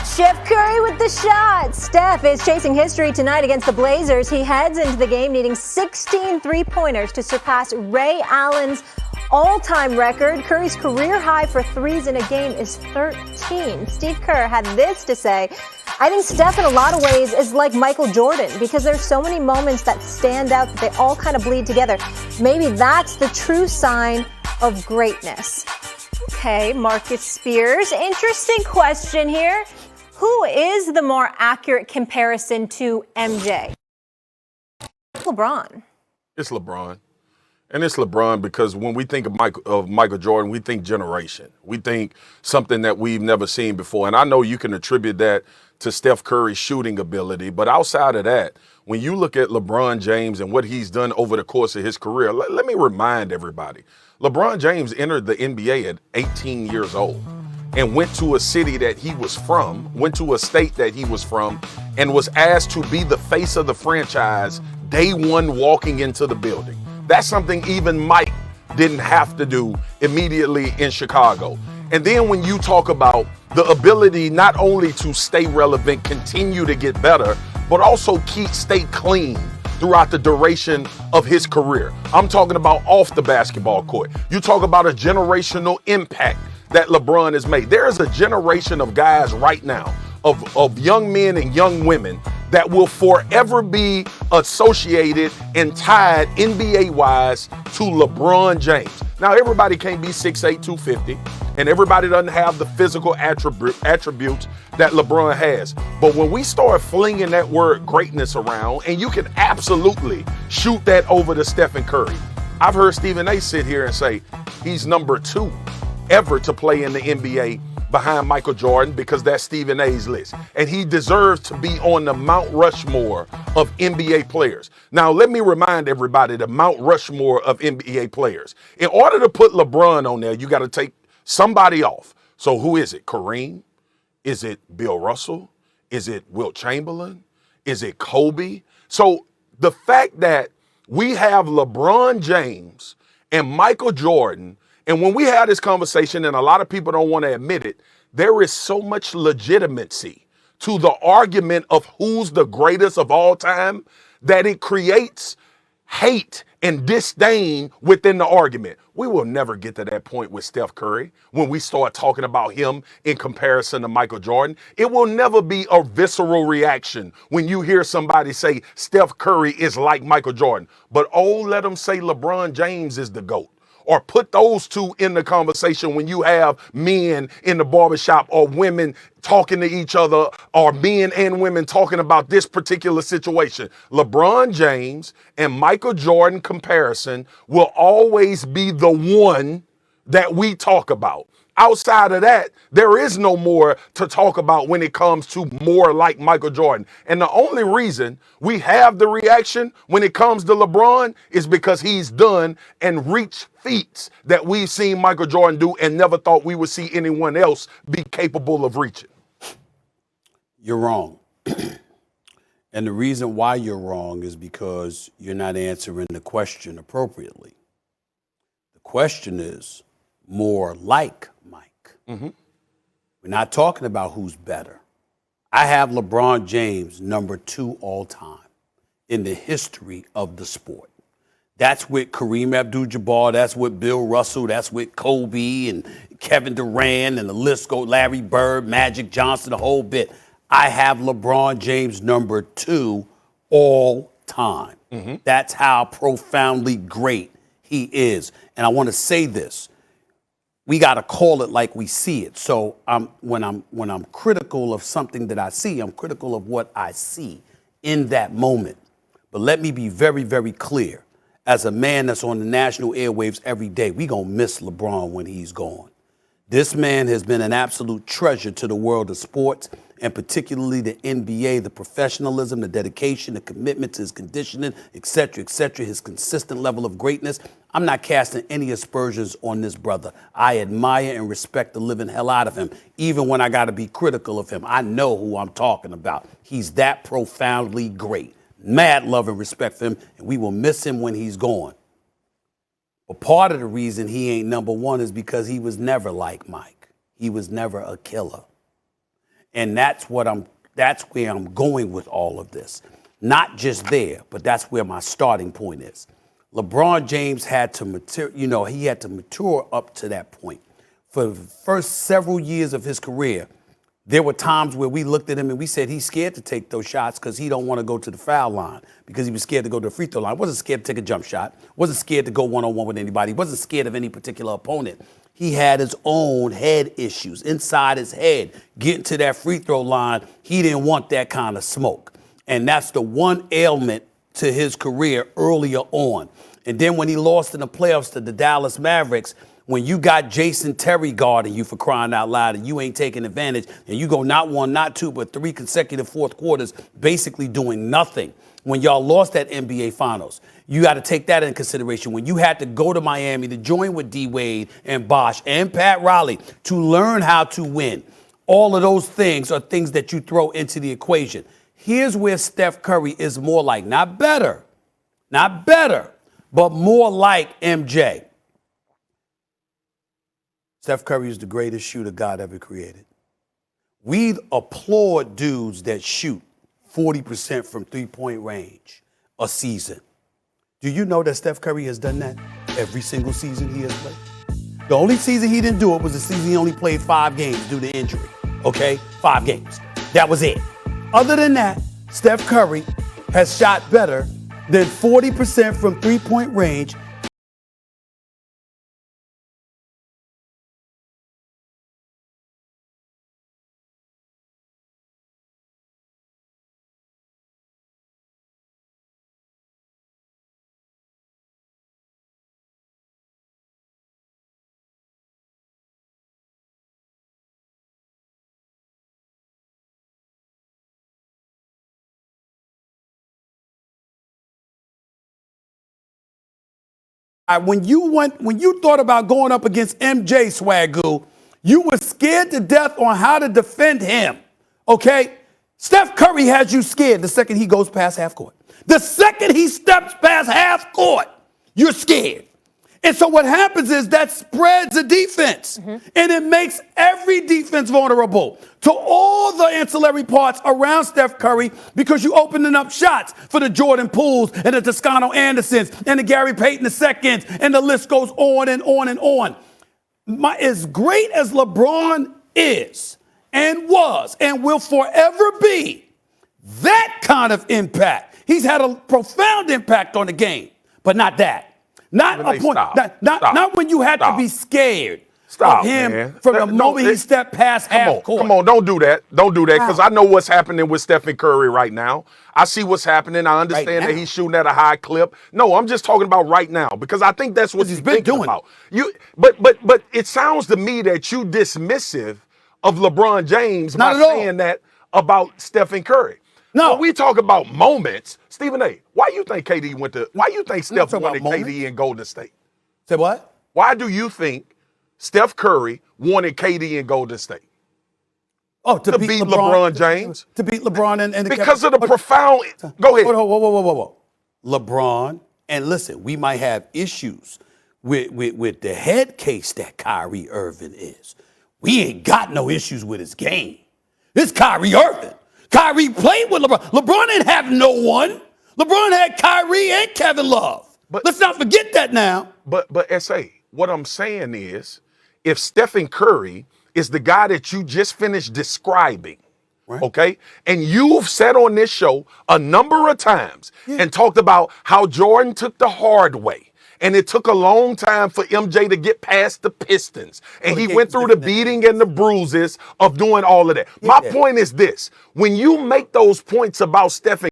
Steph Curry with the shot. Steph is chasing history tonight against the Blazers. He heads into the game needing 16 three-pointers to surpass Ray Allen's all-time record. Curry's career high for threes in a game is 13. Steve Kerr had this to say: I think Steph in a lot of ways is like Michael Jordan because there's so many moments that stand out that they all kind of bleed together. Maybe that's the true sign of greatness. Okay, Marcus Spears, interesting question here. Who is the more accurate comparison to MJ? LeBron. It's LeBron. And it's LeBron because when we think of Michael Jordan, we think generation. We think something that we've never seen before. And I know you can attribute that to Steph Curry's shooting ability. But outside of that, when you look at LeBron James and what he's done over the course of his career, let me remind everybody. LeBron James entered the NBA at 18 years old and went to a city that he was from, went to a state that he was from, and was asked to be the face of the franchise day one walking into the building. That's something even Mike didn't have to do immediately in Chicago. And then when you talk about the ability not only to stay relevant, continue to get better, but also stay clean throughout the duration of his career. I'm talking about off the basketball court. You talk about a generational impact that LeBron has made. There is a generation of guys right now, of young men and young women that will forever be associated and tied NBA-wise to LeBron James. Now, everybody can't be 6'8", 250, and everybody doesn't have the physical attributes that LeBron has. But when we start flinging that word greatness around, and you can absolutely shoot that over to Stephen Curry. I've heard Stephen A. sit here and say he's number 2 ever to play in the NBA behind Michael Jordan because that's Stephen A's list. And he deserves to be on the Mount Rushmore of NBA players. Now, let me remind everybody the Mount Rushmore of NBA players. In order to put LeBron on there, you got to take somebody off. So who is it? Kareem? Is it Bill Russell? Is it Wilt Chamberlain? Is it Kobe? So the fact that we have LeBron James and Michael Jordan, and when we have this conversation, and a lot of people don't want to admit it, there is so much legitimacy to the argument of who's the greatest of all time that it creates hate and disdain within the argument. We will never get to that point with Steph Curry when we start talking about him in comparison to Michael Jordan. It will never be a visceral reaction when you hear somebody say Steph Curry is like Michael Jordan. But let them say LeBron James is the GOAT. Or put those two in the conversation when you have men in the barbershop or women talking to each other or men and women talking about this particular situation. LeBron James and Michael Jordan comparison will always be the one that we talk about. Outside of that, there is no more to talk about when it comes to more like Michael Jordan. And the only reason we have the reaction when it comes to LeBron is because he's done and reached feats that we've seen Michael Jordan do and never thought we would see anyone else be capable of reaching. You're wrong. And the reason why you're wrong is because you're not answering the question appropriately. The question is more like Mike. Mm-hmm. We're not talking about who's better. I have LeBron James number 2 all time in the history of the sport. That's with Kareem Abdul-Jabbar, that's with Bill Russell, that's with Kobe and Kevin Durant and the list goes, Larry Bird, Magic Johnson, the whole bit. I have LeBron James number 2 all time. Mm-hmm. That's how profoundly great he is. And I want to say this. We got to call it like we see it. So when I'm critical of something that I see, I'm critical of what I see in that moment. But let me be very, very clear. As a man that's on the national airwaves every day, we gonna miss LeBron when he's gone. This man has been an absolute treasure to the world of sports, and particularly the NBA, the professionalism, the dedication, the commitment to his conditioning, et cetera, his consistent level of greatness. I'm not casting any aspersions on this brother. I admire and respect the living hell out of him, even when I got to be critical of him. I know who I'm talking about. He's that profoundly great. Mad love and respect for him, and we will miss him when he's gone. But part of the reason he ain't number 1 is because he was never like Mike. He was never a killer. And that's where I'm going with all of this. Not just there, but that's where my starting point is. LeBron James had to mature up to that point. For the first several years of his career, there were times where we looked at him and we said he's scared to take those shots because he don't want to go to the foul line, because he was scared to go to the free throw line. Wasn't scared to take a jump shot. Wasn't scared to go one-on-one with anybody. Wasn't scared of any particular opponent. He had his own head issues inside his head. Getting to that free throw line, he didn't want that kind of smoke. And that's the one ailment to his career earlier on. And then when he lost in the playoffs to the Dallas Mavericks, when you got Jason Terry guarding you, for crying out loud, and you ain't taking advantage, and you go not one, not two, but 3 consecutive fourth quarters basically doing nothing. When y'all lost that NBA Finals, you got to take that in consideration. When you had to go to Miami to join with D. Wade and Bosh and Pat Riley to learn how to win, all of those things are things that you throw into the equation. Here's where Steph Curry is more like, not better, but more like MJ. Steph Curry is the greatest shooter God ever created. We applaud dudes that shoot 40% from three-point range a season. Do you know that Steph Curry has done that every single season he has played? The only season he didn't do it was the season he only played 5 games due to injury. Okay? 5 games. That was it. Other than that, Steph Curry has shot better than 40% from three-point range. When you thought about going up against MJ, Swagoo, you were scared to death on how to defend him, okay? Steph Curry has you scared the second he goes past half court. The second he steps past half court, you're scared. And so what happens is that spreads the defense, and it makes every defense vulnerable to all the ancillary parts around Steph Curry, because you opening up shots for the Jordan Pooles and the Toscano Andersons and the Gary Payton IIs, and the list goes on and on and on. As great as LeBron is and was and will forever be, that kind of impact, he's had a profound impact on the game, but not that. Not a point. Not when you had to be scared of him from the moment he stepped past half court. Come on, don't do that. Don't do that, because I know what's happening with Stephen Curry right now. I see what's happening. I understand that he's shooting at a high clip. No, I'm just talking about right now, because I think that's what he's been doing. About. But it sounds to me that you dismissive of LeBron James by saying that about Stephen Curry. No, when we talk about moments, Stephen A., why you think Steph wanted KD in Golden State? Say what? Why do you think Steph Curry wanted KD in Golden State? Oh, to beat LeBron James? To beat LeBron and because of the profound. Go ahead. Whoa. LeBron, and listen, we might have issues with the head case that Kyrie Irving is. We ain't got no issues with his game. It's Kyrie Irving. Kyrie played with LeBron. LeBron didn't have no one. LeBron had Kyrie and Kevin Love. But let's not forget that now. But S.A., what I'm saying is, if Stephen Curry is the guy that you just finished describing, okay, and you've said on this show a number of times and talked about how Jordan took the hard way, and it took a long time for MJ to get past the Pistons. And he went through the beating and the bruises of doing all of that. My point is this. When you make those points about Stephen